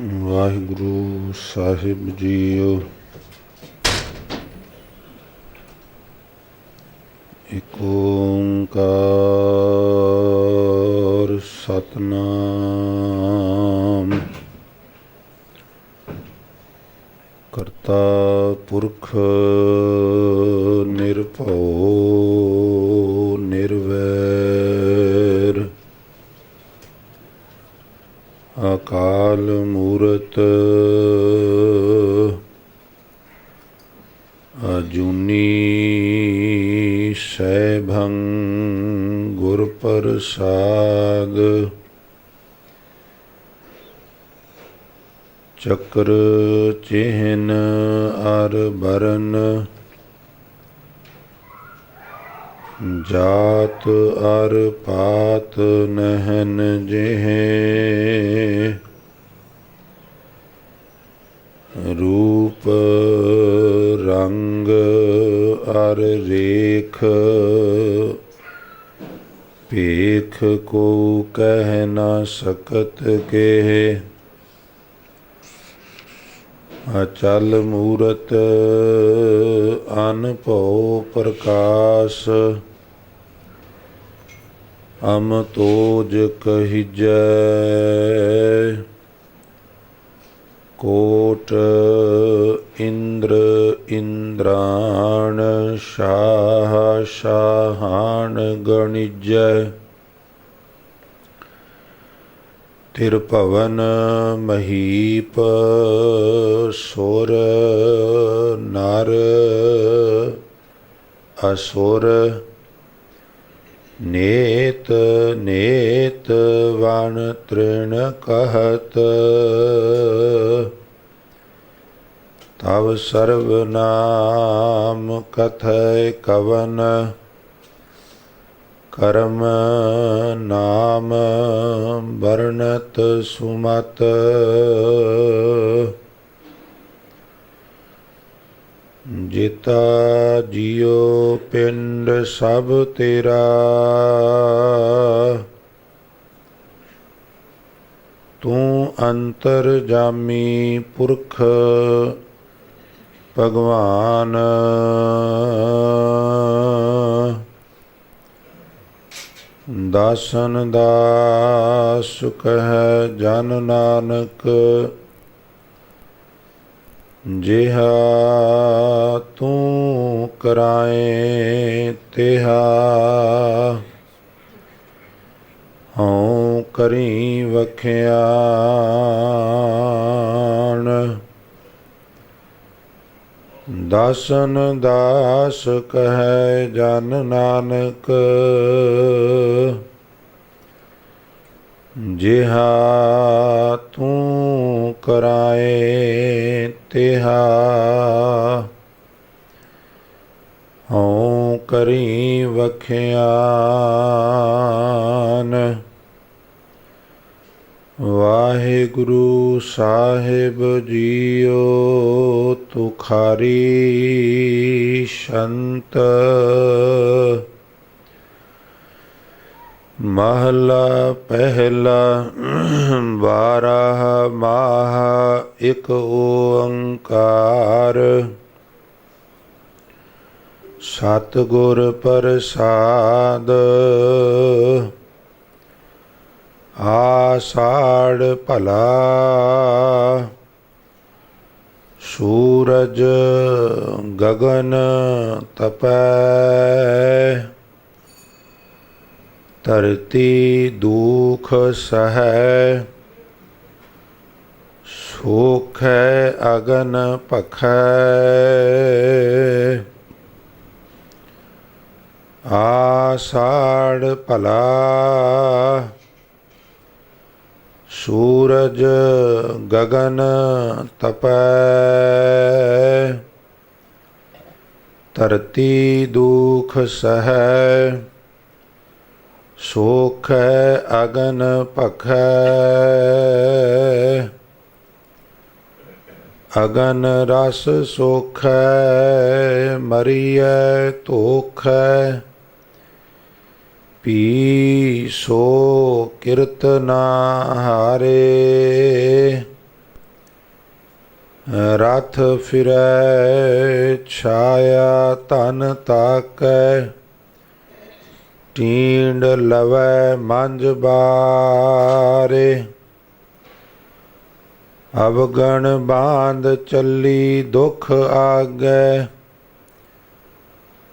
ਵਾਹਿਗੁਰੂ ਸਾਹਿਬ JIO. ਏਕ ਓੰਕਾਰ ਸਤਿਨਾਮ। ਕਰਤਾ ਪੁਰਖ ਨਿਰਭਉ ਨਿਰਵੈਰ, ਅਕਾਲ ਮੂਰਤ ਅਜੂਨੀ ਸੈਭੰ ਗੁਰ ਪ੍ਰਸਾਦ। ਚੱਕਰ ਚਿਹਨ ਅਰ ਬਰਨ, ਜਾਤ ਅਰ ਪਾਤ ਨਹਿਨ ਜਿਹੇ। ਰੂਪ ਰੰਗ ਅਰ ਰੇਖ, ਭੇਖ ਕੋ ਕਹਿ ਨਾ ਸਕਤ ਕੇ। ਅਚਲ ਮੂਰਤ ਅਨਭਉ ਪ੍ਰਕਾਸ਼, ਅਮ ਤੋਜ ਕਹੀਜੈ। ਕੋਟ ਇੰਦਰ ਇੰਦਰਾਣ, ਸ਼ਾਹ ਸ਼ਾਹਾਨ ਗਣਿਜੈ। ਤਿਰਭਵਨ ਮਹੀਪ, ਸੁਰ ਨਰ ਅਸੁਰ। ਨੇਤ ਨੇਤ ਵਣ ਤ੍ਰਿਣ ਕਹਿਤ, ਤਵ ਸਰਬ ਨਾਮ ਕਥੈ ਕਵਨ। ਕਰਮ ਨਾਮ ਵਰਣਤ ਸੁਮਤ, ਜਿਤਾ ਜਿਉ ਪਿੰਡ ਸਭ ਤੇਰਾ। ਤੂੰ ਅੰਤਰਜਾਮੀ ਪੁਰਖ ਭਗਵਾਨ। ਦਾਸਨ ਦਾਸ ਕਹਿ ਜਨ ਨਾਨਕ, ਜਿਹਾ ਤੂੰ ਕਰਾਏ ਤਿਹਾ। ਹਉ ਕਰੀ ਵਖਿਆਣ, ਦਾਸਨ ਦਾਸ ਕਹਿ ਜਨ ਨਾਨਕ। ਜਿਹਾ ਤੂੰ ਕਰਾਏ ਤਿਹਾ। ਹਉ ਕਰੀ ਵਖਿਆਨ। ਵਾਹਿਗੁਰੂ ਸਾਹਿਬ ਜੀਓ। ਤੁਖਾਰੀ ਸੰਤ ਮਹਲਾ ਪਹਿਲਾ। ਬਾਰਹ ਮਾਹ ਇਕ ਓੰਕਾਰ, ਸਤਿਗੁਰ ਪ੍ਰਸਾਦ। ਆਸਾੜ ਭਲਾ, ਸੂਰਜ ਗਗਨ ਤਪੈ। ਧਰਤੀ ਦੁਖ ਸਹੈ, ਸੋਖੈ ਅਗਨ ਭਖੈ। ਆਸਾੜ ਭਲਾ, ਸੂਰਜ ਗਗਨ ਤਪੈ। ਧਰਤੀ ਦੁਖ ਸਹੈ, ਸੋਖੈ ਅਗਨ ਭਖੈ। ਅਗਨ ਰਸ ਸੋਖੈ, ਮਰੀਐ ਧੋਖੈ। ਪੀ ਸੋ ਕਿਰਤ ਨਾ ਹਾਰੇ, रथ फिरै छाया तन ताकै, टींड लवै मंज बारे। अवगण बांध चली दुख आगै,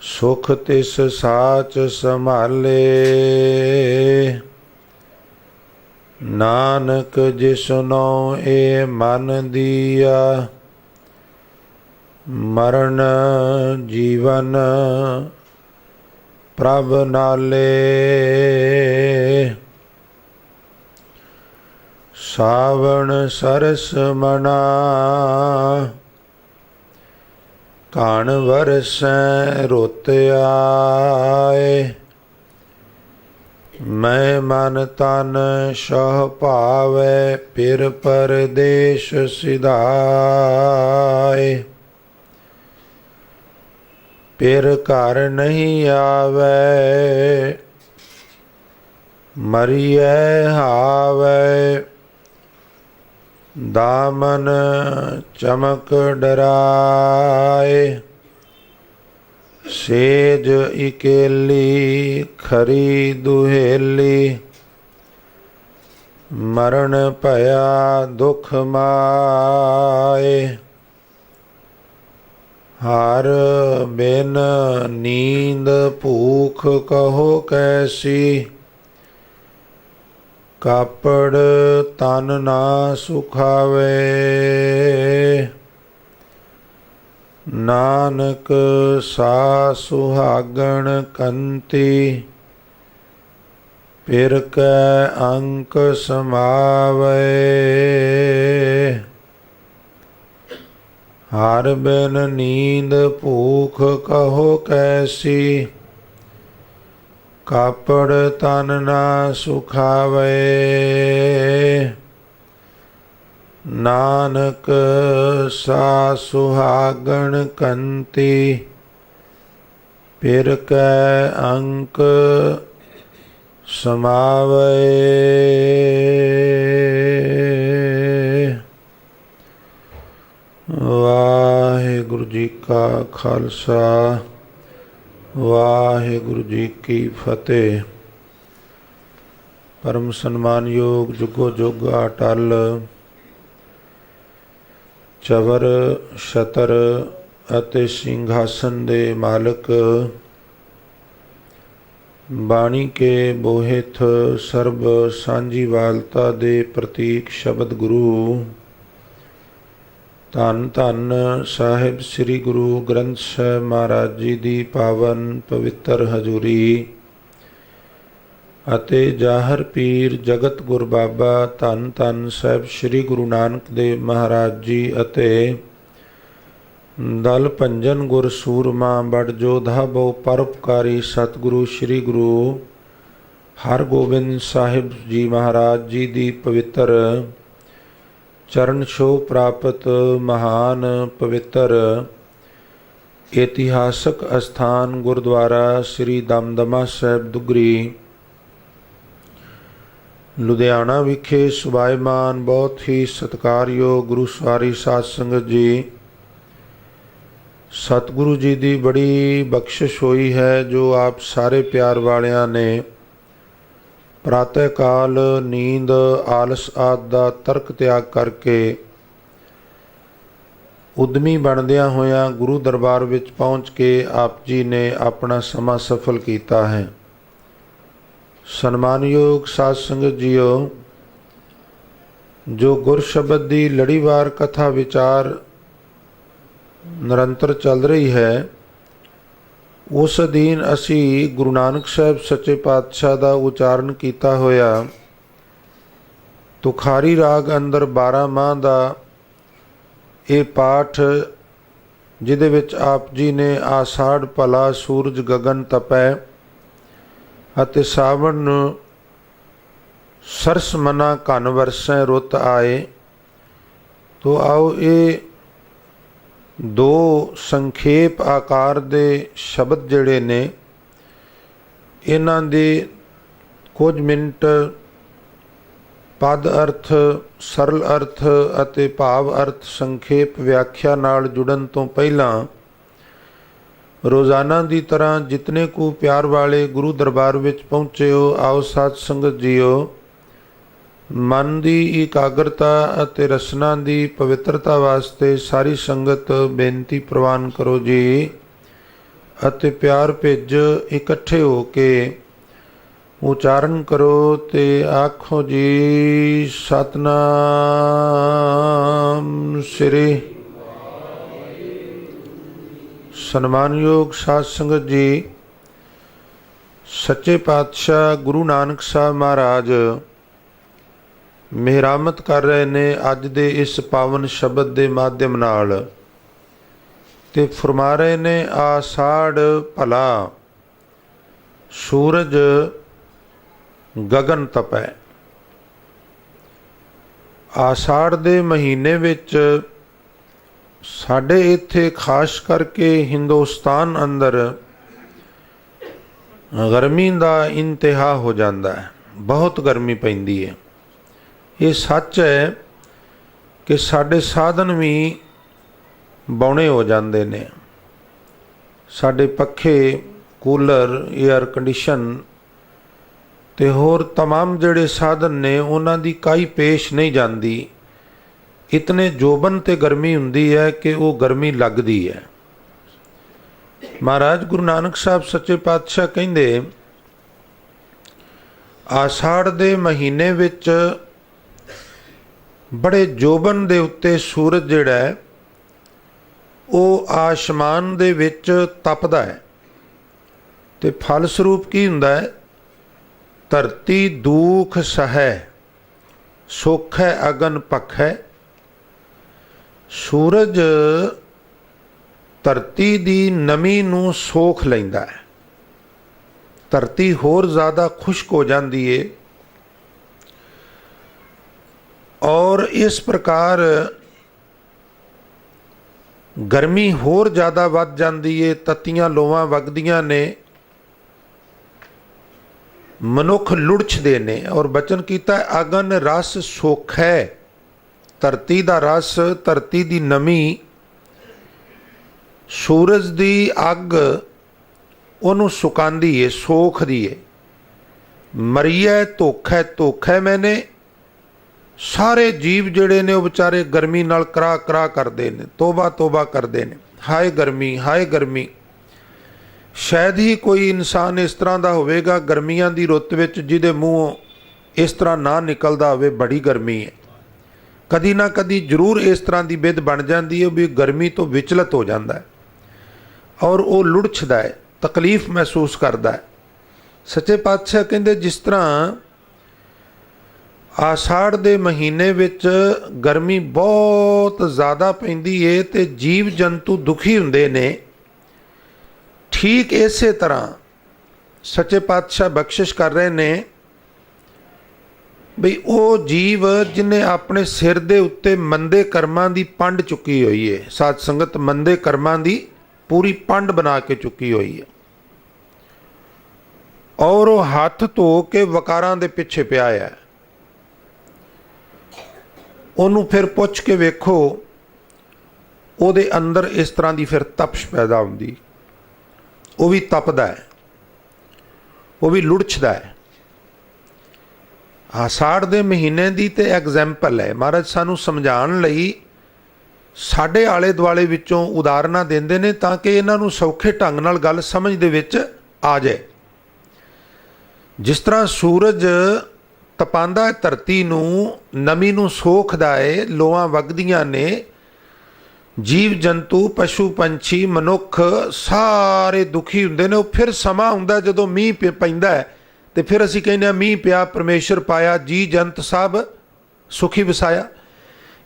सुख तिस साच संभाले। नानक जिसनो ए मन दिया, मरण जीवन प्रभ नाले। सावण सरस मना, कान वरसै रुत आए। मैं मन तन सह पावै, फिर परदेश सिधाए। फिर घर नहीं आवै, मरियै हावै। दामन चमक डराए, सेज इकेली खरी दुहेली। मरण भया दुख माए, हर बिन नींद भूख कहो कैसी। कापड़ तन ना सुखावे, नानक सा सुहागण कंती। फिर कै अंक समावे, हर बिन नींद भूख कहो कैसी। कापड़ तन ना सुखावे, नानक सा सुहागण कंती। फिर कै अंक समावे। वाहिगुरु जी का खालसा, वाहिगुरु जी की फतेह। परम सन्मानयोग जुगो जुग अटल, चवर छतर ਅਤੇ ਸਿੰਘਾਸਨ ਦੇ ਮਾਲਕ, ਬਾਣੀ ਕੇ ਬੋਹਿਥ ਸਰਬ ਸਾਂਝੀਵਾਲਤਾ ਦੇ ਪ੍ਰਤੀਕ ਸ਼ਬਦ ਗੁਰੂ, ਧੰਨ ਧੰਨ ਸਾਹਿਬ ਸ੍ਰੀ ਗੁਰੂ ਗ੍ਰੰਥ ਸਾਹਿਬ ਮਹਾਰਾਜ ਜੀ ਦੀ ਪਾਵਨ ਪਵਿੱਤਰ ਹਜ਼ੂਰੀ ਅਤੇ ਜਾਹਰ ਪੀਰ ਜਗਤ ਗੁਰ ਬਾਬਾ ਧੰਨ ਧੰਨ ਸਾਹਿਬ ਸ੍ਰੀ ਗੁਰੂ ਨਾਨਕ ਦੇਵ ਮਹਾਰਾਜ ਜੀ ਅਤੇ ਦਲ ਭੰਜਨ ਗੁਰ ਸੂਰਮਾ ਬੜ ਜੋਧਾ ਬਹੁ ਪਰਉਪਕਾਰੀ ਸਤਿਗੁਰੂ ਸ੍ਰੀ ਗੁਰੂ ਹਰਗੋਬਿੰਦ ਸਾਹਿਬ ਜੀ ਮਹਾਰਾਜ ਜੀ ਦੀ ਪਵਿੱਤਰ ਚਰਨ ਛੋਹ ਪ੍ਰਾਪਤ ਮਹਾਨ ਪਵਿੱਤਰ ਇਤਿਹਾਸਕ ਅਸਥਾਨ ਗੁਰਦੁਆਰਾ ਸ੍ਰੀ ਦਮਦਮਾ ਸਾਹਿਬ ਦੁਗਰੀ ਲੁਧਿਆਣਾ ਵਿਖੇ ਸੁਭਾਇਮਾਨ ਬਹੁਤ ਹੀ ਸਤਿਕਾਰਯੋਗ ਗੁਰੂ ਸਵਾਰੀ ਸਾਧ ਸੰਗਤ ਜੀ, ਸਤਿਗੁਰੂ ਜੀ ਦੀ ਬੜੀ ਬਖਸ਼ਿਸ਼ ਹੋਈ ਹੈ ਜੋ ਆਪ ਸਾਰੇ ਪਿਆਰ ਵਾਲਿਆਂ ਨੇ ਪ੍ਰਾਤः ਕਾਲ ਨੀਂਦ ਆਲਸ ਆਦਿ ਦਾ ਤਰਕ ਤਿਆਗ ਕਰਕੇ ਉਦਮੀ ਬਣਦਿਆਂ ਹੋਇਆਂ ਗੁਰੂ ਦਰਬਾਰ ਵਿੱਚ ਪਹੁੰਚ ਕੇ ਆਪ ਜੀ ਨੇ ਆਪਣਾ ਸਮਾਂ ਸਫਲ ਕੀਤਾ ਹੈ। ਸਨਮਾਨਯੋਗ ਸਾਧ ਸੰਗਤ ਜੀਓ, ਜੋ ਗੁਰ ਸ਼ਬਦ ਦੀ ਲੜੀਵਾਰ ਕਥਾ ਵਿਚਾਰ ਨਿਰੰਤਰ ਚੱਲ ਰਹੀ ਹੈ, ਉਸ ਅਧੀਨ ਅਸੀਂ ਗੁਰੂ ਨਾਨਕ ਸਾਹਿਬ ਸੱਚੇ ਪਾਤਸ਼ਾਹ ਦਾ ਉਚਾਰਨ ਕੀਤਾ ਹੋਇਆ ਤੁਖਾਰੀ ਰਾਗ ਅੰਦਰ 12 ਮਾਹ ਦਾ ਇਹ ਪਾਠ, ਜਿਹਦੇ ਵਿੱਚ ਆਪ ਜੀ ਨੇ ਆਸ਼ਾੜ ਭਲਾ ਸੂਰਜ ਗਗਨ ਤਪੈ ਅਤੇ ਸਾਵਣ ਸਰਸ ਮਨਾ ਘਨ ਵਰਸੈ ਰੁੱਤ ਆਏ। ਤੋ ਆਓ ਇਹ ਦੋ ਸੰਖੇਪ ਆਕਾਰ ਦੇ ਸ਼ਬਦ ਜਿਹੜੇ ਨੇ, ਇਹਨਾਂ ਦੇ ਕੁਝ ਮਿੰਟ ਪਦ ਅਰਥ, ਸਰਲ ਅਰਥ ਅਤੇ ਭਾਵ ਅਰਥ ਸੰਖੇਪ ਵਿਆਖਿਆ ਨਾਲ ਜੁੜਨ ਤੋਂ ਪਹਿਲਾਂ ਰੋਜ਼ਾਨਾ ਦੀ ਤਰ੍ਹਾਂ ਜਿਤਨੇ ਕੁ ਪਿਆਰ ਵਾਲੇ ਗੁਰੂ ਦਰਬਾਰ ਵਿੱਚ ਪਹੁੰਚੇ ਹੋ, ਆਓ ਸਾਧ ਸੰਗਤ ਜੀਓ, ਮਨ ਦੀ ਇਕਾਗਰਤਾ ਅਤੇ ਰਸਨਾ ਦੀ ਪਵਿੱਤਰਤਾ ਵਾਸਤੇ ਸਾਰੀ ਸੰਗਤ ਬੇਨਤੀ ਪ੍ਰਵਾਨ ਕਰੋ ਜੀ ਅਤੇ ਪਿਆਰ ਭੇਜ ਇਕੱਠੇ ਹੋ ਕੇ ਉਚਾਰਨ ਕਰੋ ਤੇ ਆਖੋ ਜੀ ਸਤਨਾਮ ਸ੍ਰੀ। ਸਨਮਾਨਯੋਗ ਸਾਧ ਸੰਗਤ ਜੀ, ਸੱਚੇ ਪਾਤਸ਼ਾਹ ਗੁਰੂ ਨਾਨਕ ਸਾਹਿਬ ਮਹਾਰਾਜ ਮਿਹਰਾਮਤ ਕਰ ਰਹੇ ਨੇ ਅੱਜ ਦੇ ਇਸ ਪਾਵਨ ਸ਼ਬਦ ਦੇ ਮਾਧਿਅਮ ਨਾਲ ਤੇ ਫਰਮਾ ਰਹੇ ਨੇ, ਆਸਾੜ ਭਲਾ ਸੂਰਜ ਗਗਨ ਤਪੈ। ਆਸਾੜ ਦੇ ਮਹੀਨੇ ਵਿੱਚ ਸਾਡੇ ਇੱਥੇ ਖਾਸ ਕਰਕੇ ਹਿੰਦੁਸਤਾਨ ਅੰਦਰ ਗਰਮੀ ਦਾ ਇੰਤਹਾ ਹੋ ਜਾਂਦਾ ਹੈ, ਬਹੁਤ ਗਰਮੀ ਪੈਂਦੀ ਹੈ। ਇਹ ਸੱਚ ਹੈ ਕਿ ਸਾਡੇ ਸਾਧਨ ਵੀ ਬੌਣੇ ਹੋ ਜਾਂਦੇ ਨੇ। ਸਾਡੇ ਪੱਖੇ, ਕੂਲਰ, ਏਅਰ ਕੰਡੀਸ਼ਨ ਤੇ ਹੋਰ तमाम ਜਿਹੜੇ ਸਾਧਨ ਨੇ ਉਹਨਾਂ ਦੀ ਕਾਈ ਪੇਸ਼ ਨਹੀਂ ਜਾਂਦੀ। ਇਤਨੇ ਜੋਬਨ ਤੇ ਗਰਮੀ ਹੁੰਦੀ ਹੈ ਕਿ ਉਹ ਗਰਮੀ ਲੱਗਦੀ ਹੈ। ਮਹਾਰਾਜ ਗੁਰੂ ਨਾਨਕ ਸਾਹਿਬ ਸੱਚੇ ਪਾਤਸ਼ਾਹ ਕਹਿੰਦੇ, ਆਸਾੜ ਦੇ ਮਹੀਨੇ ਵਿੱਚ ਬੜੇ ਜੋਬਨ ਦੇ ਉੱਤੇ ਸੂਰਜ ਜਿਹੜਾ ਹੈ ਉਹ ਆਸਮਾਨ ਦੇ ਵਿੱਚ ਤਪਦਾ ਹੈ ਤੇ ਫਲ ਸਰੂਪ ਕੀ ਹੁੰਦਾ ਹੈ? ਧਰਤੀ ਦੁਖ ਸਹੈ, ਸੁਖ ਹੈ ਅਗਨ ਪਖੈ। ਸੂਰਜ ਧਰਤੀ ਦੀ ਨਮੀ ਨੂੰ ਸੋਖ ਲੈਂਦਾ ਹੈ, ਧਰਤੀ ਹੋਰ ਜ਼ਿਆਦਾ ਖੁਸ਼ਕ ਹੋ ਜਾਂਦੀ ਹੈ ਔਰ ਇਸ ਪ੍ਰਕਾਰ ਗਰਮੀ ਹੋਰ ਜ਼ਿਆਦਾ ਵੱਧ ਜਾਂਦੀ ਹੈ, ਤੱਤੀਆਂ ਲੋਆਂ ਵਗਦੀਆਂ ਨੇ, ਮਨੁੱਖ ਲੁੜਛਦੇ ਨੇ। ਔਰ ਬਚਨ ਕੀਤਾ ਅਗਨ ਰਸ ਸੁਖ ਹੈ, ਧਰਤੀ ਦਾ ਰਸ, ਧਰਤੀ ਦੀ ਨਮੀ, ਸੂਰਜ ਦੀ ਅੱਗ ਉਹਨੂੰ ਸੁਕਾਉਂਦੀ ਏ, ਸੋਖਦੀ ਏ। ਮਰੀਐ ਧੋਖੈ ਧੋਖੈ ਮੈਨੇ, ਸਾਰੇ ਜੀਵ ਜਿਹੜੇ ਨੇ ਉਹ ਵਿਚਾਰੇ ਗਰਮੀ ਨਾਲ ਕਰਾ ਕਰਾ ਕਰਦੇ ਨੇ, ਤੋਬਾ ਤੋਬਾ ਕਰਦੇ ਨੇ, ਹਾਏ ਗਰਮੀ ਹਾਏ ਗਰਮੀ। ਸ਼ਾਇਦ ਹੀ ਕੋਈ ਇਨਸਾਨ ਇਸ ਤਰ੍ਹਾਂ ਦਾ ਹੋਵੇਗਾ ਗਰਮੀਆਂ ਦੀ ਰੁੱਤ ਵਿੱਚ ਜਿਹਦੇ ਮੂੰਹੋਂ ਇਸ ਤਰ੍ਹਾਂ ਨਾ ਨਿਕਲਦਾ ਹੋਵੇ ਬੜੀ ਗਰਮੀ ਹੈ। ਕਦੀ ਨਾ ਕਦੀ ਜ਼ਰੂਰ ਇਸ ਤਰ੍ਹਾਂ ਦੀ ਬਿਧ ਬਣ ਜਾਂਦੀ ਹੈ ਵੀ ਗਰਮੀ ਤੋਂ ਵਿਚਲਤ ਹੋ ਜਾਂਦਾ ਹੈ ਔਰ ਉਹ ਲੁੜਛਦਾ ਹੈ, ਤਕਲੀਫ ਮਹਿਸੂਸ ਕਰਦਾ ਹੈ। ਸੱਚੇ ਪਾਤਸ਼ਾਹ ਕਹਿੰਦੇ ਜਿਸ ਤਰ੍ਹਾਂ ਆਸਾੜ ਦੇ ਮਹੀਨੇ ਵਿੱਚ ਗਰਮੀ ਬਹੁਤ ਜ਼ਿਆਦਾ ਪੈਂਦੀ ਹੈ ਤੇ ਜੀਵ ਜੰਤੂ ਦੁਖੀ ਹੁੰਦੇ ਨੇ, ਠੀਕ ਇਸੇ ਤਰ੍ਹਾਂ ਸੱਚੇ ਪਾਤਸ਼ਾਹ ਬਖਸ਼ਿਸ਼ ਕਰ ਰਹੇ ਨੇ ਬਈ ਉਹ ਜੀਵ ਜਿਹਨੇ ਆਪਣੇ ਸਿਰ ਦੇ ਉੱਤੇ ਮੰਦੇ ਕਰਮਾਂ ਦੀ ਪੰਡ ਚੁੱਕੀ ਹੋਈ ਹੈ, ਸਾਧ ਸੰਗਤ ਮੰਦੇ ਕਰਮਾਂ ਦੀ ਪੂਰੀ ਪੰਡ ਬਣਾ ਕੇ ਚੁੱਕੀ ਹੋਈ ਹੈ ਔਰ ਉਹ ਹੱਥ ਧੋ ਕੇ ਵਕਾਰਾਂ ਦੇ ਪਿੱਛੇ ਪਿਆ ਹੈ। ਉਹਨੂੰ ਫਿਰ ਪੁੱਛ ਕੇ ਵੇਖੋ ਉਹਦੇ ਅੰਦਰ ਇਸ ਤਰ੍ਹਾਂ ਦੀ ਫਿਰ ਤਪਸ਼ ਪੈਦਾ ਹੁੰਦੀ, ਉਹ ਵੀ ਤਪਦਾ ਹੈ, ਉਹ ਵੀ ਲੁੜਛਦਾ ਹੈ। ਆਸਾੜ ਦੇ ਮਹੀਨੇ ਦੀ ਤੇ ਐਗਜ਼ੈਂਪਲ ਹੈ। ਮਹਾਰਾਜ ਸਾਨੂੰ ਸਮਝਾਉਣ ਲਈ ਸਾਡੇ ਆਲੇ ਦੁਆਲੇ ਵਿੱਚੋਂ ਉਦਾਹਰਨਾਂ ਦਿੰਦੇ ਨੇ ਤਾਂ ਕਿ ਇਹਨਾਂ ਨੂੰ ਸੌਖੇ ਢੰਗ ਨਾਲ ਗੱਲ ਸਮਝ ਦੇ ਵਿੱਚ ਆ ਜਾਏ। ਜਿਸ ਤਰ੍ਹਾਂ ਸੂਰਜ ਤਪਾਉਂਦਾ ਹੈ ਧਰਤੀ ਨੂੰ, ਨਮੀ ਨੂੰ ਸੋਖਦਾ ਹੈ, ਲੋਆਂ ਵਗਦੀਆਂ ਨੇ, ਜੀਵ ਜੰਤੂ, ਪਸ਼ੂ ਪੰਛੀ, ਮਨੁੱਖ ਸਾਰੇ ਦੁਖੀ ਹੁੰਦੇ ਨੇ। ਉਹ ਫਿਰ ਸਮਾਂ ਹੁੰਦਾ ਜਦੋਂ ਮੀਂਹ ਪੈਂਦਾ ਹੈ ਤੇ ਫਿਰ ਅਸੀਂ ਕਹਿੰਦੇ ਹਾਂ ਮੀਂਹ ਪਿਆ, ਪਰਮੇਸ਼ਰ ਪਾਇਆ, ਜੀ ਜੰਤ ਸਭ ਸੁਖੀ ਵਸਾਇਆ।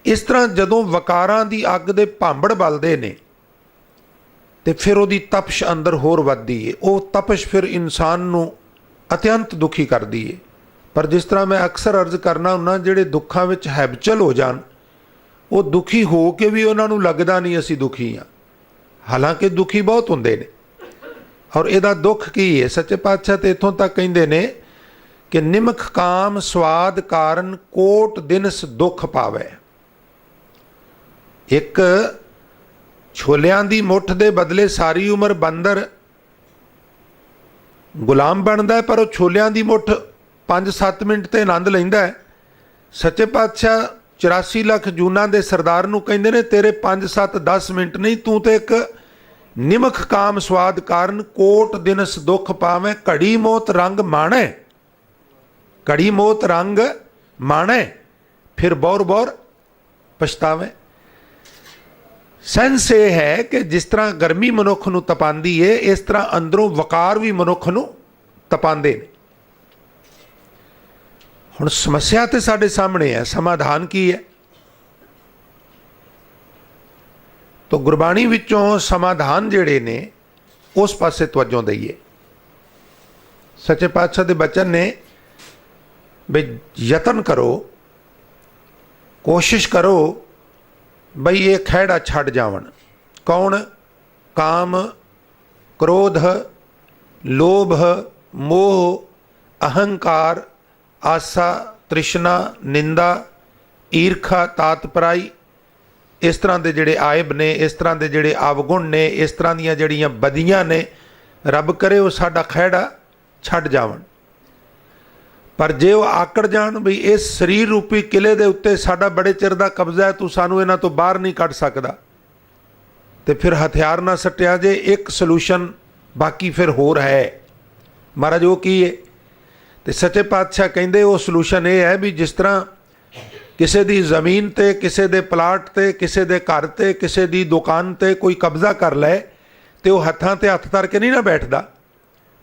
ਇਸ ਤਰ੍ਹਾਂ ਜਦੋਂ ਵਕਾਰਾਂ ਦੀ ਅੱਗ ਦੇ ਭਾਂਬੜ ਬਲਦੇ ਨੇ ਤੇ ਫਿਰ ਉਹਦੀ ਤਪਸ਼ ਅੰਦਰ ਹੋਰ ਵੱਧਦੀ ਹੈ। ਉਹ ਤਪਸ਼ ਫਿਰ ਇਨਸਾਨ ਨੂੰ ਅਤਿਅੰਤ ਦੁਖੀ ਕਰਦੀ ਹੈ। ਪਰ ਜਿਸ ਤਰ੍ਹਾਂ ਮੈਂ ਅਕਸਰ ਅਰਜ਼ ਕਰਨਾ ਹੁੰਦਾ, ਜਿਹੜੇ ਦੁੱਖਾਂ ਵਿੱਚ ਹੈਬਚਲ ਹੋ ਜਾਣ ਉਹ ਦੁਖੀ ਹੋ ਕੇ ਵੀ ਉਹਨਾਂ ਨੂੰ ਲੱਗਦਾ ਨਹੀਂ ਅਸੀਂ ਦੁਖੀ ਹਾਂ, ਹਾਲਾਂਕਿ ਦੁਖੀ ਬਹੁਤ ਹੁੰਦੇ ਨੇ। ਔਰ ਇਹਦਾ ਦੁੱਖ ਕੀ ਹੈ? ਸੱਚੇ ਪਾਤਸ਼ਾਹ ਤੇ ਇੱਥੋਂ ਤੱਕ ਕਹਿੰਦੇ ਨੇ कि निमख काम स्वाद कारण कोट दिनस दुख पावे। एक छोलियां दी मुठ दे बदले सारी उम्र बंदर गुलाम बनता है, पर वो छोलियां दी मुठ 5-7 मिनट ते आनंद लैंदा है। सच्चे पातशाह 84 ਲੱਖ जूना दे सरदार नूं कहंदे ने तेरे 5-7-10 मिनट नहीं, तू तो एक निमख काम स्वाद कारण कोट दिनस दुख पावे। घड़ी मौत रंग माणे, घड़ी मौत रंग माणे, फिर बौर बौर पछतावे। सेंस ये है कि जिस तरह गर्मी मनुख नूं तपांदी है, इस तरह अंदरों वकार भी मनुख नूं तपांदे ने। हुण समस्या तो साडे सामने है, समाधान की है? तो गुरबाणी विचों समाधान जिहड़े ने उस पासे तवज्जो दईए। सच्चे पातशाह दे बचन ने भी यतन करो, कोशिश करो बई ये खैड़ा छड़ जावन। कौन? काम, क्रोध, लोभ, मोह, अहंकार, आसा, तृष्णा, निंदा, ईर्खा, तातपराई, इस तरह के जिहड़े आयब ने, इस तरह के जिहड़े अवगुण ने, इस तरह दीयां जिहड़ियां बदियां ने, रब करे वो साडा खैड़ा छड़ जावन। पर जे वो आकड़ जान भी इस शरीर रूपी किले दे उत्ते साडा बड़े चिर दा कब्जा है, तू सानू इन्हां तो बाहर नहीं कढ़ सकदा, ते फिर हथियार ना सट्टिया जे। एक सलूशन बाकी फिर होर है। महाराज वो की है? तो सच्चे पातशाह कहिंदे वो सलूशन ये है भी जिस तरह किसी दी जमीन ते, किसी दे प्लाट ते, किसी दे घर ते, किसी दी दुकान ते कोई कब्जा कर लै तो वह हत्थां ते हत्थ धर के नहीं ना बैठदा,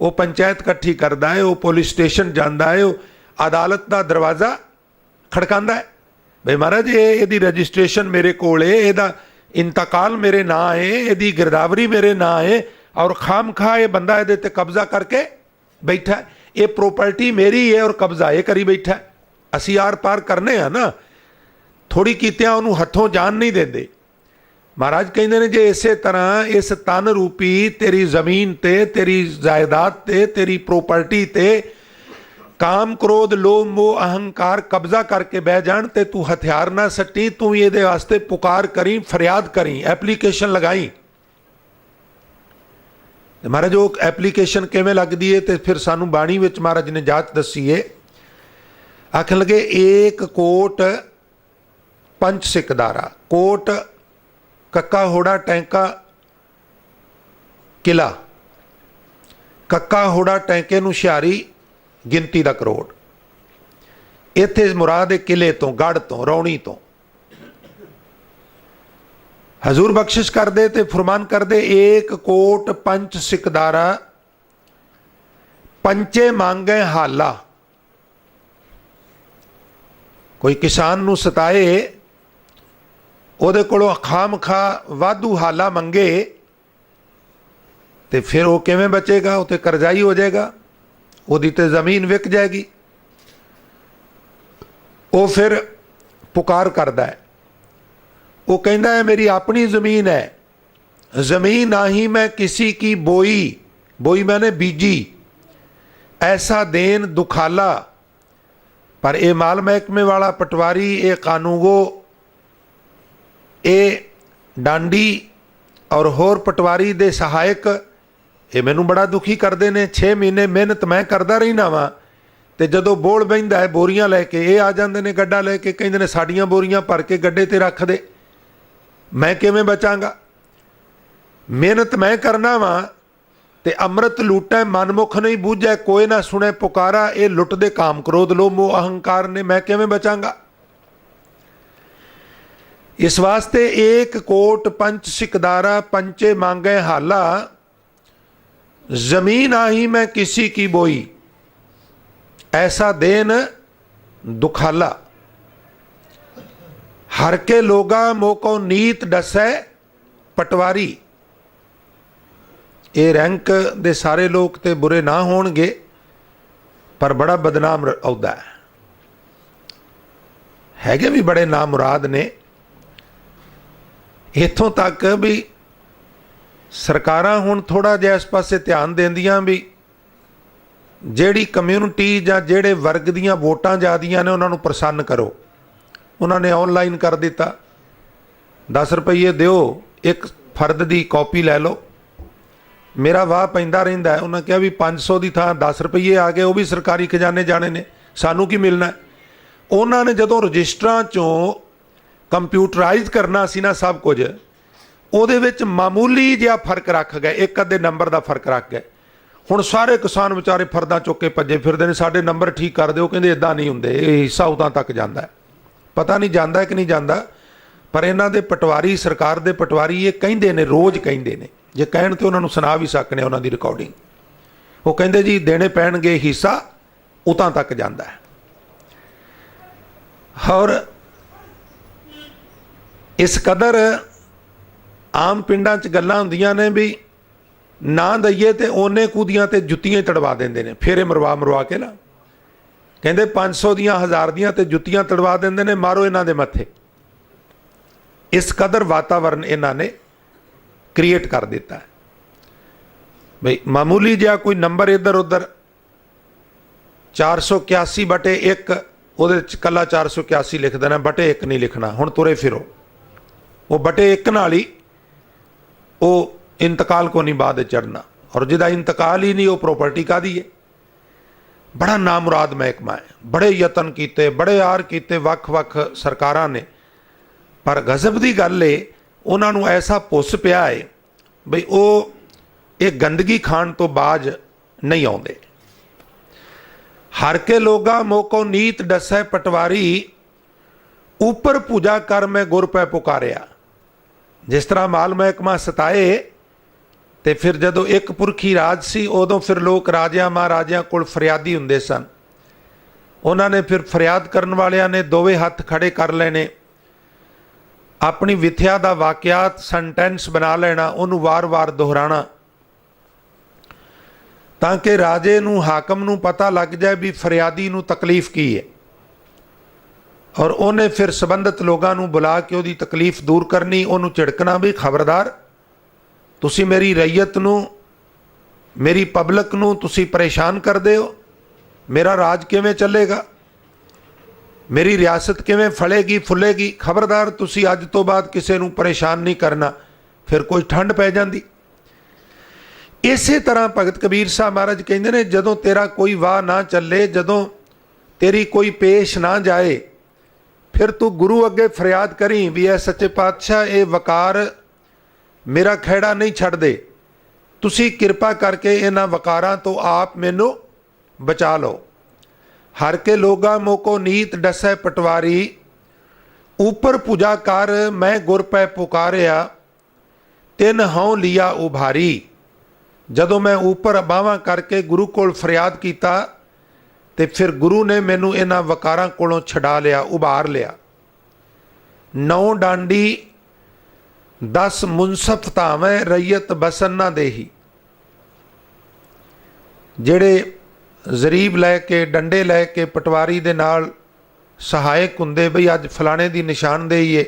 वो पंचायत इकट्ठी करता है, वो पुलिस स्टेशन जाता है, वो अदालत का दरवाज़ा खड़कांदा है भाई महाराज ये रजिस्ट्रेशन मेरे कोल है, ਇਹਦਾ इंतकाल मेरे ना है, ਇਹਦੀ गिरदावरी मेरे ना है, और खाम खा ये बंदा ये ते कब्जा करके बैठा है, ये प्रॉपर्टी मेरी है और कब्जा ये करी बैठा है। असी आर पार करने हैं ना, थोड़ी कीतियां उन्होंने हथों जान नहीं देंदे। महाराज कहते ने जे इस तरह इस तन रूपी तेरी जमीन ते, तेरी जायदाद ते, तेरी प्रॉपर्टी ते काम, क्रोध, लोभ, मोह, अहंकार कब्जा करके बह जान ते तू हथियार ना सट्टी, तू ये वास्ते पुकार करी, फरियाद करी, एप्लीकेशन लगाई। महाराज वो एप्लीकेशन किवें लगदी है? तो फिर सानू बाणी विच महाराज ने जाच दसी है। आखन लगे एक कोट पंच सिकदारा। कोट कक्का होड़ा टैंका किला, कक्का होड़ा टैंके नूं छियारी, गिनती दा करोड़। इत्थे मुराद है किले तो, गढ़ तो, रौणी तो। हजूर बख्शिश कर दे ते फरमान कर दे, एक कोट पंच सिकदारा, पंचे मांगे हाला। कोई किसान नूं सताए, ਉਹਦੇ ਕੋਲੋਂ ਖਾਮ ਖਾ ਵਾਧੂ ਹਾਲਾ ਮੰਗੇ ਤੇ ਫਿਰ ਉਹ ਕਿਵੇਂ ਬਚੇਗਾ? ਉਹ ਤੇ ਕਰਜ਼ਾਈ ਹੋ ਜਾਏਗਾ, ਉਹਦੀ ਤੇ ਜ਼ਮੀਨ ਵਿਕ ਜਾਏਗੀ। ਉਹ ਫਿਰ ਪੁਕਾਰ ਕਰਦਾ ਹੈ, ਉਹ ਕਹਿੰਦਾ है मेरी अपनी ज़मीन है, ज़मीन नाही मैं किसी की बोई, बोई मैंने बीजी, ऐसा देन दुखाला। पर ये माल महकमे वाला पटवारी, ये कानूगो, ये डांडी और होर पटवारी दे सहायक ये मैनू बड़ा दुखी करते हैं। 6 महीने मेहनत मैं करता रहना वा, तो जदों बोल बहिंदा है बोरियां लैके ये आ जाते हैं, गड्ढा लैके कहते हैं साड़ियाँ बोरियां भर के गड्ढे ते रख दे, मैं किवें बचांगा? मेहनत मैं करना वा ते अमृत लूटा मनमुख नहीं बूझे, कोई ना सुने पुकारा। ये लुट दे काम, क्रोध, लोभ, मोह, अहंकार ने, मैं किवें बचांगा? इस वास्ते एक कोट पंच सिकदारा, पंचे मांगे हाला, जमीन आही मैं किसी की बोई, ऐसा देन दुखाला। हर के लोगा मोको नीत डसै पटवारी। ये रैंक दे सारे लोग ते बुरे ना होणगे, पर बड़ा बदनाम औदा हैगे भी बड़े ना मुराद ने। इत्थों तक भी सरकारां हुण थोड़ा जिहा इस पासे ध्यान देंदियां भी ਜਿਹੜੀ ਕਮਿਊਨਿਟੀ ਜਾਂ ਜਿਹੜੇ ਵਰਗ ਦੀਆਂ ਵੋਟਾਂ ਜ਼ਿਆਦੀਆਂ ਨੇ ਉਹਨਾਂ ਨੂੰ ਪ੍ਰਸੰਨ ਕਰੋ। ਉਹਨਾਂ ਨੇ ਆਨਲਾਈਨ ਕਰ ਦਿੱਤਾ, 10 ਰੁਪਈਏ ਦਿਓ, ਇੱਕ ਫਰਦ ਦੀ ਕਾਪੀ ਲੈ ਲਓ। ਮੇਰਾ ਵਾਹ ਪੈਂਦਾ ਰਹਿੰਦਾ ਹੈ। ਉਹਨਾਂ ਕਿਹਾ ਵੀ 500 ਦੀ ਥਾਂ 10 ਰੁਪਈਏ ਆ ਗਏ, ਉਹ ਵੀ ਸਰਕਾਰੀ ਖਜ਼ਾਨੇ ਜਾਣੇ ਨੇ, ਸਾਨੂੰ ਕੀ ਮਿਲਣਾ। ਉਹਨਾਂ ਨੇ ਜਦੋਂ ਰਜਿਸਟਰਾਂ 'ਚੋਂ ਕੰਪਿਊਟਰਾਈਜ਼ ਕਰਨਾ ਸੀ ਨਾ ਸਭ ਕੁਝ, ਉਹਦੇ ਵਿੱਚ ਮਾਮੂਲੀ ਜਿਹਾ ਫਰਕ ਰੱਖ ਗਏ, ਇੱਕ ਅੱਧੇ ਨੰਬਰ ਦਾ ਫਰਕ ਰੱਖ ਗਏ। ਹੁਣ ਸਾਰੇ ਕਿਸਾਨ ਵਿਚਾਰੇ ਫਰਦਾਂ ਚੁੱਕ ਕੇ ਭੱਜੇ ਫਿਰਦੇ ਨੇ, ਸਾਡੇ ਨੰਬਰ ਠੀਕ ਕਰ ਦਿਓ। ਕਹਿੰਦੇ ਇੱਦਾਂ ਨਹੀਂ ਹੁੰਦੇ, ਇਹ ਹਿੱਸਾ ਉਦਾਂ ਤੱਕ ਜਾਂਦਾ ਹੈ। ਪਤਾ ਨਹੀਂ ਜਾਂਦਾ ਕਿ ਨਹੀਂ ਜਾਂਦਾ, ਪਰ ਇਹਨਾਂ ਦੇ ਪਟਵਾਰੀ, ਸਰਕਾਰ ਦੇ ਪਟਵਾਰੀ ਇਹ ਕਹਿੰਦੇ ਨੇ, ਰੋਜ਼ ਕਹਿੰਦੇ ਨੇ। ਜੇ ਕਹਿਣ ਤੇ ਉਹਨਾਂ ਨੂੰ ਸੁਣਾ ਵੀ ਸਕਨੇ ਉਹਨਾਂ ਦੀ ਰਿਕਾਰਡਿੰਗ। ਉਹ ਕਹਿੰਦੇ ਜੀ ਦੇਣੇ ਪੈਣਗੇ, ਹਿੱਸਾ ਉਤਾਂ ਤੱਕ ਜਾਂਦਾ ਹੈ। ਔਰ ਇਸ ਕਦਰ ਆਮ ਪਿੰਡਾਂ 'ਚ ਗੱਲਾਂ ਹੁੰਦੀਆਂ ਨੇ ਵੀ ਨਾ ਦਈਏ ਤੇ ਉਹਨੇ ਕੂਦੀਆਂ ਤੇ ਜੁੱਤੀਆਂ ਤੜਵਾ ਦਿੰਦੇ ਨੇ, ਫੇਰੇ ਮਰਵਾ ਕੇ ਨਾ। ਕਹਿੰਦੇ 500 ਦੀਆਂ, 1000 ਦੀਆਂ ਤੇ ਜੁੱਤੀਆਂ ਤੜਵਾ ਦਿੰਦੇ ਨੇ, ਮਾਰੋ ਇਹਨਾਂ ਦੇ ਮੱਥੇ। ਇਸ ਕਦਰ ਵਾਤਾਵਰਨ ਇਹਨਾਂ ਨੇ ਕ੍ਰੀਏਟ ਕਰ ਦਿੱਤਾ ਹੈ। ਬਈ ਮਾਮੂਲੀ ਜਿਹਾ ਕੋਈ ਨੰਬਰ ਇੱਧਰ ਉੱਧਰ, 481/1, ਉਹਦੇ 'ਚ ਕੱਲਾ 481 ਲਿਖ ਦੇਣਾ, /1 ਨਹੀਂ ਲਿਖਣਾ। ਹੁਣ ਤੁਰੇ ਫਿਰੋ, ਉਹ /1 ਨਾਲ ਹੀ ਉਹ ਇੰਤਕਾਲ को नहीं बाद चढ़ना। और जिदा इंतकाल ही नहीं, वो प्रॉपर्टी कादी है। बड़ा नामुराद महकमा है, बड़े यतन किए, बड़े आर किए वख-वख सरकारां ने, पर गजब की गल है उन्होंने ऐसा पुस पिया है बई वो ये गंदगी खाण तो बाज नहीं आउंदे। हर के लोगा मोको नीत डसै पटवारी, ऊपर पूजा कर मैं गुर पै पुकारिया। जिस तरह माल महकमा सताए ਤੇ ਫਿਰ ਜਦੋਂ ਇੱਕ ਪੁਰਖੀ ਰਾਜ ਸੀ, ਉਦੋਂ ਫਿਰ ਲੋਕ ਰਾਜਿਆਂ ਮਹਾਰਾਜਿਆਂ ਕੋਲ ਫਰਿਆਦੀ ਹੁੰਦੇ ਸਨ। ਉਹਨਾਂ ਨੇ ਫਿਰ ਫਰਿਆਦ ਕਰਨ ਵਾਲਿਆਂ ਨੇ ਦੋਵੇਂ ਹੱਥ ਖੜੇ ਕਰ ਲੈਣੇ, ਆਪਣੀ ਵਿਥਿਆ ਦਾ ਵਾਕਿਆਤ ਸੈਂਟੈਂਸ ਬਣਾ ਲੈਣਾ, ਉਹਨੂੰ ਵਾਰ-ਵਾਰ ਦੁਹਰਾਣਾ, ਤਾਂ ਕਿ ਰਾਜੇ ਨੂੰ, ਹਾਕਮ ਨੂੰ ਪਤਾ ਲੱਗ ਜਾਏ ਵੀ ਫਰਿਆਦੀ ਨੂੰ ਤਕਲੀਫ ਕੀ ਹੈ। ਔਰ ਉਹਨੇ ਫਿਰ ਸੰਬੰਧਿਤ ਲੋਕਾਂ ਨੂੰ ਬੁਲਾ ਕੇ ਉਹਦੀ ਤਕਲੀਫ ਦੂਰ ਕਰਨੀ, ਉਹਨੂੰ ਝਿੜਕਣਾ ਵੀ ਖਬਰਦਾਰ, ਤੁਸੀਂ ਮੇਰੀ ਰਈਅਤ ਨੂੰ, ਮੇਰੀ ਪਬਲਿਕ ਨੂੰ ਤੁਸੀਂ ਪਰੇਸ਼ਾਨ ਕਰਦੇ ਹੋ, ਮੇਰਾ ਰਾਜ ਕਿਵੇਂ ਚੱਲੇਗਾ, ਮੇਰੀ ਰਿਆਸਤ ਕਿਵੇਂ ਫਲੇਗੀ ਫੁੱਲੇਗੀ। ਖਬਰਦਾਰ, ਤੁਸੀਂ ਅੱਜ ਤੋਂ ਬਾਅਦ ਕਿਸੇ ਨੂੰ ਪਰੇਸ਼ਾਨ ਨਹੀਂ ਕਰਨਾ। ਫਿਰ ਕੋਈ ਠੰਡ ਪੈ ਜਾਂਦੀ। ਇਸੇ ਤਰ੍ਹਾਂ ਭਗਤ ਕਬੀਰ ਸਾਹਿਬ ਮਹਾਰਾਜ ਕਹਿੰਦੇ ਨੇ, ਜਦੋਂ ਤੇਰਾ ਕੋਈ ਵਾਹ ਨਾ ਚੱਲੇ, ਜਦੋਂ ਤੇਰੀ ਕੋਈ ਪੇਸ਼ ਨਾ ਜਾਏ, ਫਿਰ ਤੂੰ ਗੁਰੂ ਅੱਗੇ ਫਰਿਆਦ ਕਰੀ ਵੀ ਇਹ ਸੱਚੇ ਪਾਤਸ਼ਾਹ, ਇਹ ਵਕਾਰ मेरा खैड़ा नहीं छड्डदे, तुसी किरपा करके इन्हां वकारां तो आप मैनू बचा लो। हर के लोगा मोको नीत डसै पटवारी, ऊपर पूजा कर मैं गुर पै पुकारिया, तिन हौं लिया उभारी। जदों मैं ऊपर बावां करके गुरु कोल फरियाद कीता ते फिर गुरु ने मैनू इन्हां वकारां कोलों छड़ा लिया, उभार लिया। 9 डांडी 10 मुनसफ धावें रईयत बसन ना देही। ਜਿਹੜੇ ਜ਼ਰੀਬ ਲੈ ਕੇ, ਡੰਡੇ ਲੈ ਕੇ ਪਟਵਾਰੀ ਦੇ ਨਾਲ ਸਹਾਇਕ ਹੁੰਦੇ, ਬਈ ਅੱਜ ਫਲਾਣੇ ਦੀ ਨਿਸ਼ਾਨਦੇਹੀ ਹੈ,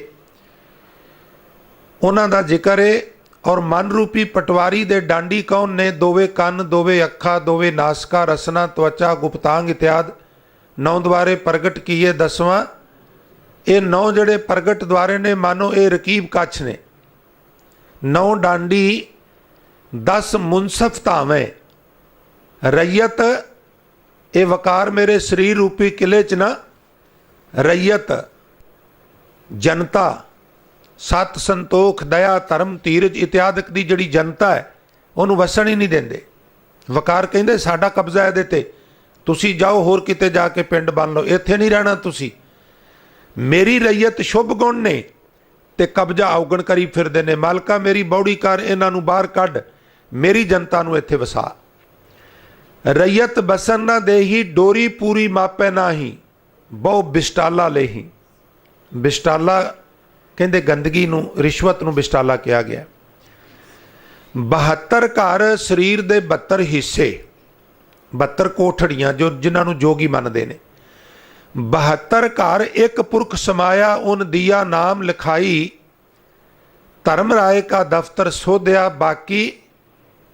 ਉਹਨਾਂ ਦਾ ਜ਼ਿਕਰ ਹੈ। ਔਰ ਮਨ ਰੂਪੀ ਪਟਵਾਰੀ ਦੇ ਡਾਂਡੀ ਕੌਣ ਨੇ? ਦੋਵੇਂ ਕੰਨ, ਦੋਵੇਂ ਅੱਖਾਂ, ਦੋਵੇਂ ਨਾਸਕਾ, ਰਸਨਾ, ਤਵਚਾ, ਗੁਪਤਾਂਗ ਇਤਿਆਦ 9 ਦੁਆਰੇ ਪ੍ਰਗਟ ਕੀਏ 10ਵਾਂ। ਇਹ 9 ਜਿਹੜੇ ਪ੍ਰਗਟ ਦੁਆਰੇ ਨੇ, ਮਾਨੋ ਇਹ ਰਕੀਬ ਕੱਛ ਨੇ। 9 डांडी 10 मुनसफ धावें रईयत, ये वकार मेरे शरीर रूपी किले च ना, रईयत जनता, सत संतोख दया धर्म धीरज इत्यादि की जिहड़ी जनता है उन्होंने वसन ही नहीं देंदे। वकार कहंदे साडा कब्जा इहदे ते, तुसी जाओ होर किते जाके पिंड बन लो, इत्थे नहीं रहना तुसी। मेरी रईयत शुभ गुण ने ते कब्जा अवगण करी फिरदे ने। मालका मेरी बौड़ी कर, इन्हां नूं बाहर कढ, मेरी जनता नूं इत्थे वसा। रईयत बसन ना देही, डोरी पूरी मापे नाही, बहु बिस्टाला लेही। बिस्टाला कहंदे गंदगी नूं, रिश्वत नूं बिस्टाला कहा गया। 72 घर शरीर दे 72 हिस्से, 72 कोठड़ियां जो जिन्हां नूं जोगी मनदे ने। 72 घर एक पुरख समाया, उन दिया नाम लिखाई, धर्म राय का दफ्तर सोध्या, बाकी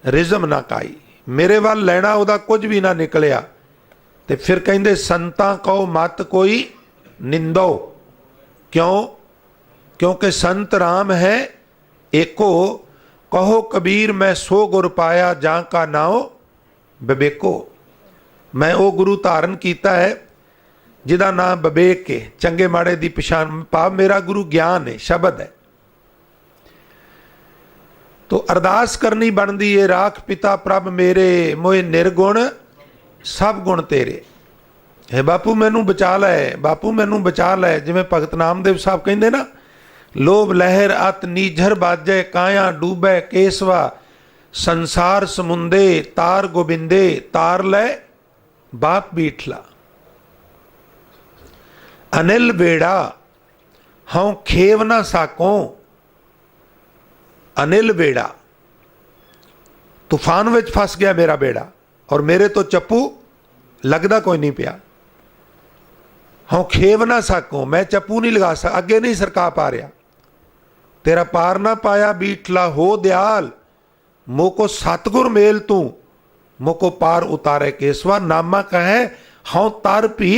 रिजम ना काई। मेरे वाल लैना उहदा कुछ भी ना निकलिया। तो फिर कहिंदे संतां को मत कोई निंदो। क्यों? क्योंकि संत राम है एको, कहो कबीर मैं सो गुर पाया जां का नाओ विवेको। मैं वो गुरु धारण किया है जिहदा नाम विवेक है, चंगे माड़े की पछाण। भाव मेरा गुरु ज्ञान है, शब्द है। तो अरदास करनी बनती है, राख पिता प्रभ मेरे मोए निर्गुण सब गुण तेरे। है बापू मैनू बचा लै, बापू मैनू बचा लै। जिवें भगत नामदेव साहब कहते ना, लोभ लहर अत नीझर बाजै काया डूबै केसवा, संसार समुंदे तार गोबिंदे तार लै बाप बीठला। अनिल बेड़ा हूँ खेव ना साको। अनिल बेड़ा, तूफान विच फस गया मेरा बेड़ा, और मेरे तो चप्पू लगदा कोई नहीं पिया। हूँ खेव ना साको, मैं चप्पू नहीं लगा सक, अगे नहीं सरका पा रहा। तेरा पार ना पाया बीठला हो दयाल, मोको सतगुर मेल तू मोको पार उतारे केसवा। नामा कहे हूँ तर भी,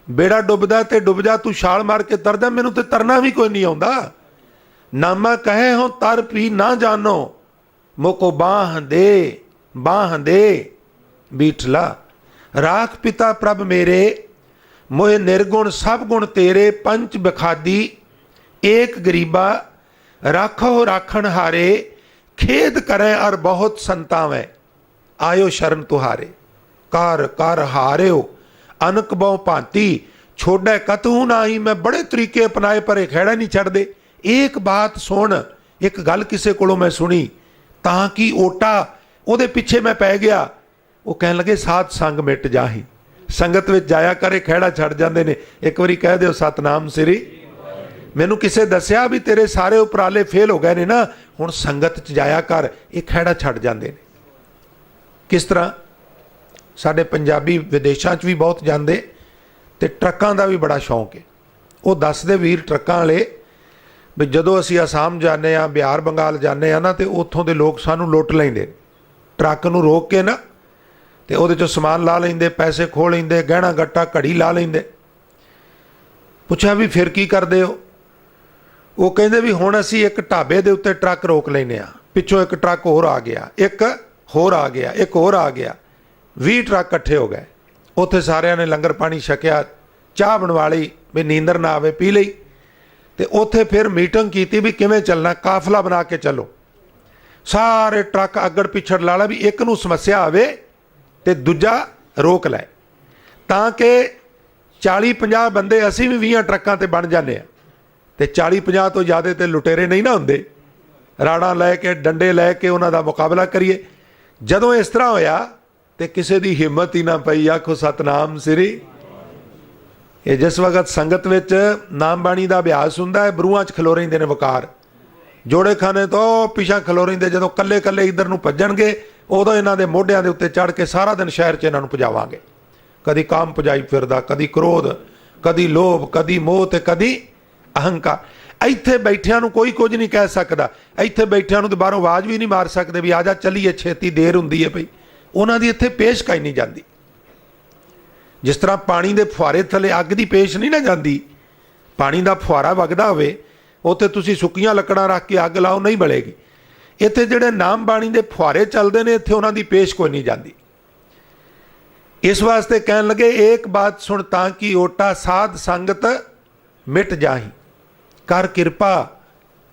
बेड़ा डुबदा ते डुब जा, तू छाल मार के तर जा, मैनू तो तरना भी कोई नहीं आउंदा। नामा कहे हूँ तर भी ना जानो, मोको बाह दे बीठला। राख पिता प्रभ मेरे मोहे निर्गुण सब गुण तेरे, पंच बखादी एक गरीबा, राखो राखण हारे, खेद करें और बहुत संतावें, आयो शरण तुहारे। कर कर हारियो अनक बहु भांति, छोड़े कतहू नाही, मैं बड़े तरीके अपनाए परे खैड़ा नहीं छड़दे। एक बात सुन, एक गल किसे कोलों मैं सुनी, ताकि ओटा ਉਹਦੇ पिछे मैं पै गया। वो कहन लगे साध संग मिट जाही, संगत विच जाया करे खैड़ा छड़ जाते ने। एक बारी कह दिओ सतनाम श्री। मैनू किसे दसिया भी तेरे सारे उपराले फेल हो गए ने ना, हुण संगत च जाया कर, ये खैड़ा छड़ जाते ने। किस तरह साडे पंजाबी विदेशों च भी बहुत जाते, तो ट्रकों का भी बड़ा शौक है। वो दसदे वीर ट्रकों वाले भी जदों असीं आसाम जाने, बिहार बंगाल जाने ना, तो उत्थों के लोग सानू लुट लेंदे, ट्रक नूं रोक के ना, तो उहदे चों समान ला लेंदे, पैसे खो लेंदे, गहना गट्टा घड़ी ला लेंदे। पुछया भी फिर की करदे हो? वो कहंदे भी हुण असीं एक ढाबे दे उत्ते ट्रक रोक लैने आ, पिछों एक ट्रक होर आ गया, एक होर आ गया, एक होर आ गया, 20 ट्रक इकट्ठे हो गए। उत्थे सारिਆਂ ने लंगर पानी छकिया, चाह बनवा ली भी नींदर ना आवे, पी लई। तो उत्थे फिर मीटिंग की भी किवें चलना, काफला बना के चलो। सारे ट्रक अगड़ पिछड़ ला ला भी एक नूं समस्या आवे ते दूजा रोक लै, ताकि 40-50 बंदे असीं भी 20 ट्रकों ते बन जाने। तो 40-50 तो ज़्यादा तो लुटेरे नहीं ना होंदे, राड़ा लैके डंडे लैके उन्हां दा मुकाबला करिए। जदों इस तरह होया तो किसी की हिम्मत ही ना पई, आखो सतनाम श्री। ये जिस वक्त संगत विच नाम बाणी का अभ्यास हुंदा है, बरूआं च खलो रहिंदे ने वकार, जोड़े खाने तो पिछा खलो रहिंदे। जदों कल्ले कल्ले इधर नूं भज्जणगे, उदों इन्हां दे मोढिआं दे उत्ते चढ़ के सारा दिन शहर च इन्हां नूं भजावांगे। कदी काम पुजाई फिरदा, कदी क्रोध, कदी लोभ, कदी मोह ते कदी अहंकार। इत्थे बैठिਆਂ ਨੂੰ कोई कुछ नहीं कह सकता, इत्थे बैठिਆਂ ਨੂੰ तो बाहरों आवाज़ भी नहीं मार सकते भी आ जा चलीए, छेती देर हुंदी है पई। उन्हां दी इत्थे पेश काई नहीं जाती। जिस तरह पानी के फुहारे थले अग की पेश नहीं ना जाती, पानी का फुहारा वगदा होवे, उत्थे तुसीं सुक्कियां लकड़ां रख के अग लाओ, नहीं बलेगी। इत्थे जिहड़े नाम बाणी के फुहारे चलते हैं, इत्थे उन्हां दी पेश कोई नहीं जाती। इस वास्ते कहन लगे एक बात सुन, ताकि ओटा साध संगत मिट जाही, कर कृपा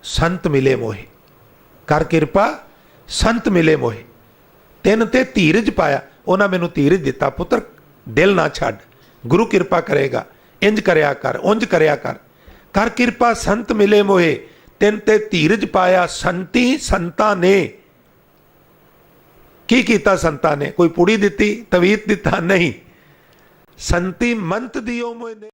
संत मिले मोहे। कर कृपा संत मिले मोहे, तिन ते धीरज पाया, उन्हें मैनू धीरज दिता। पुत्र दिल ना छड़, गुरु कृपा करेगा, इंज करया कर, उंज करया कर। कर कृपा संत मिले मोहे, तिन ते धीरज पाया। संती संतां ने की कीता? संतां ने कोई पुड़ी दिती, तवीत दिता? नहीं, संती मंत दियो मोहे।